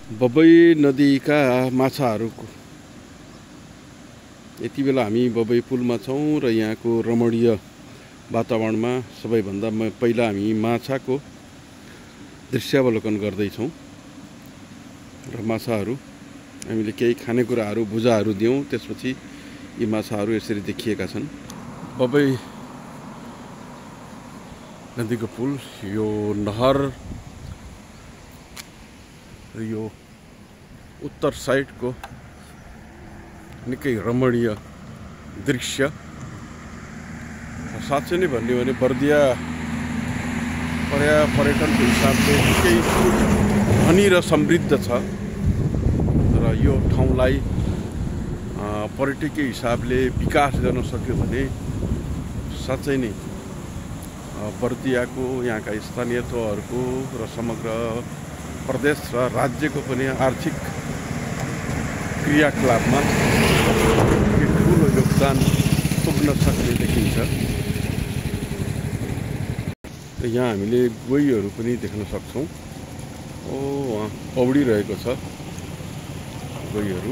बबई नदीका माछाहरूको यति बेला हामी बबई पुलमा छौँ र यहाँको रमणीय वातावरणमा सबैभन्दा पहिला हामी माछाको दृश्यावलोकन गर्दैछौँ र माछाहरू हामीले केही खानेकुराहरू भुजाहरू दियौँ। त्यसपछि यी माछाहरू यसरी देखिएका छन्। बबई नदीको पुल, यो नहर, यो उत्तर साइडको निकै रमणीय दृश्य। साँच्चै नै भन्यो भने बर्दिया पर्यटनको हिसाबले निकै धनी र समृद्ध छ र यो ठाउँलाई पर्यटकीय हिसाबले विकास गर्न सक्यो भने साँच्चै नै बर्दियाको, यहाँका स्थानीय तहहरूको र समग्र प्रदेश र राज्यको पनि आर्थिक क्रियाकलापमा ठुलो योगदान पुग्न सक्ने देखिन्छ। यहाँ हामीले गोहीहरू पनि देख्न सक्छौँ। वहाँ पौडिरहेको छ गोहीहरू।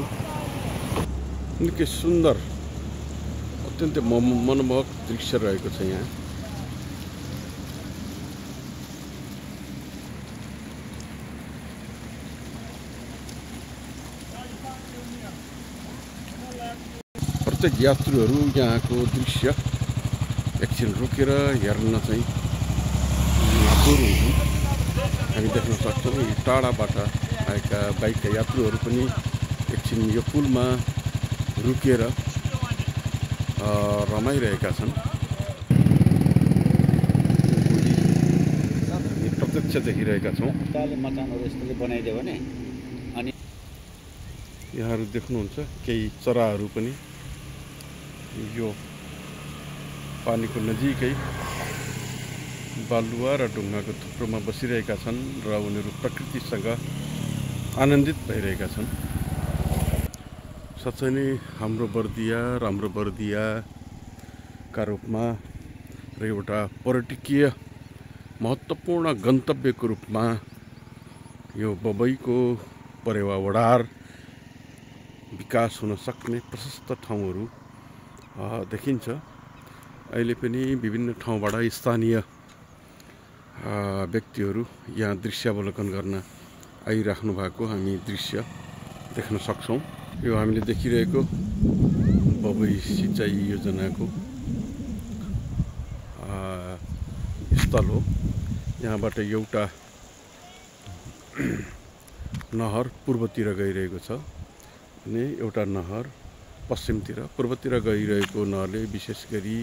निकै सुन्दर, अत्यन्तै मनमोहक दृश्य रहेको छ यहाँ। प्रत्येक यात्रुहरू यहाँको दृश्य एकछिन रोकेर हेर्न चाहिँ आतुर हुन्छन्। हामी देख्न सक्छौँ यी टाढाबाट आएका बाइकका यात्रुहरू पनि एकछिन यो पुलमा रुकेर रमाइरहेका छन्। प्रत्यक्ष देखिरहेका छौँ। यहाँहरू देख्नुहुन्छ केही चराहरू पनि यो पानीको नजिकै बालुवा र ढुङ्गाको थुप्रोमा बसिरहेका छन् र उनीहरू प्रकृतिसँग आनन्दित भइरहेका छन्। साँच्चै नै हाम्रो बर्दियाका रूपमा र एउटा पर्यटकीय महत्त्वपूर्ण गन्तव्यको रूपमा यो बबईको परेवा वडार विकास हुन सक्ने प्रशस्त ठाउँहरू देखिन्छ। अहिले पनि विभिन्न ठाउँबाट स्थानीय व्यक्तिहरू यहाँ दृश्यावलोकन गर्न आइराख्नु भएको हामी दृश्य देख्न सक्छौँ। यो हामीले देखिरहेको बबई सिँचाइ योजनाको स्थल हो। यहाँबाट एउटा नहर पूर्वतिर गइरहेको छ अनि एउटा नहर पश्चिमतिर। पूर्वतिर गइरहेको नहरले विशेष गरी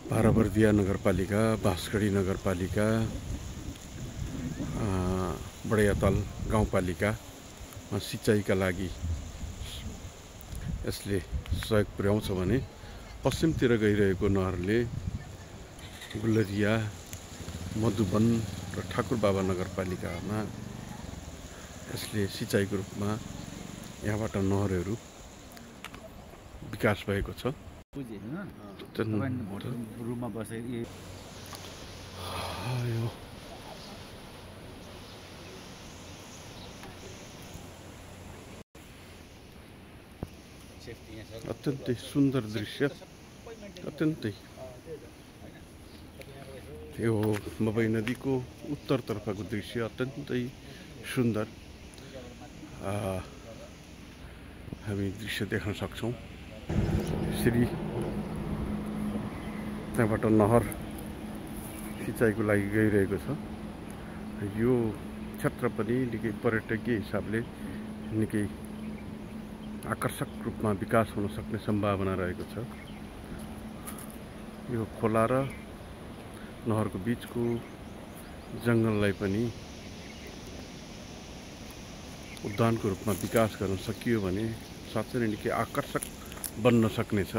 बर्दिया नगरपालिका, बाँसगढी नगरपालिका, बडियाताल गाउँपालिकामा सिँचाइका लागि यसले सहयोग पुर्याउँछ भने पश्चिमतिर गइरहेको नहरले गुलरिया, मधुबन र ठाकुरबाबा नगरपालिकामा यसले सिँचाइको रूपमा यहाँबाट नहरहरू विकास भएको छ। रुममा बसेर अत्यन्तै सुन्दर दृश्य, अत्यन्तै। यो बबई नदीको उत्तरतर्फको दृश्य अत्यन्तै सुन्दर हामी दृश्य देख्न सक्छौँ। यसरी त्यहाँबाट नहर सिँचाइको लागि गइरहेको छ। यो क्षेत्र पनि निकै पर्यटकीय हिसाबले निकै आकर्षक रूपमा विकास हुन सक्ने सम्भावना रहेको छ। यो खोला र नहरको बिचको जङ्गललाई पनि उद्यानको रूपमा विकास गर्न सकियो भने साँच्चै नै निकै आकर्षक बन्न सक्नेछ।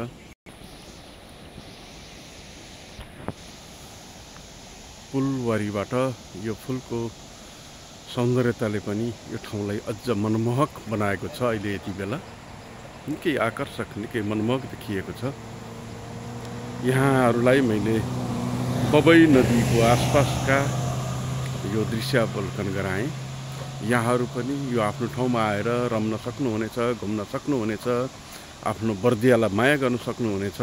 पुलवारीबाट यो फुलको सौन्दर्यताले पनि यो ठाउँलाई अझ मनमोहक बनाएको छ। अहिले यति बेला निकै आकर्षक, निकै मनमोहक देखिएको छ। यहाँहरूलाई मैले बबई नदीको आसपासका यो दृश्यावलोकन गराएँ। यहाँहरू पनि यो आफ्नो ठाउँमा आएर रम्न सक्नुहुनेछ, घुम्न सक्नुहुनेछ, आफ्नो बर्दियालाई माया गर्न सक्नुहुनेछ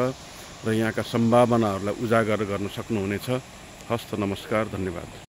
र यहाँका सम्भावनाहरूलाई उजागर गर्न सक्नुहुनेछ। हस्त नमस्कार, धन्यवाद।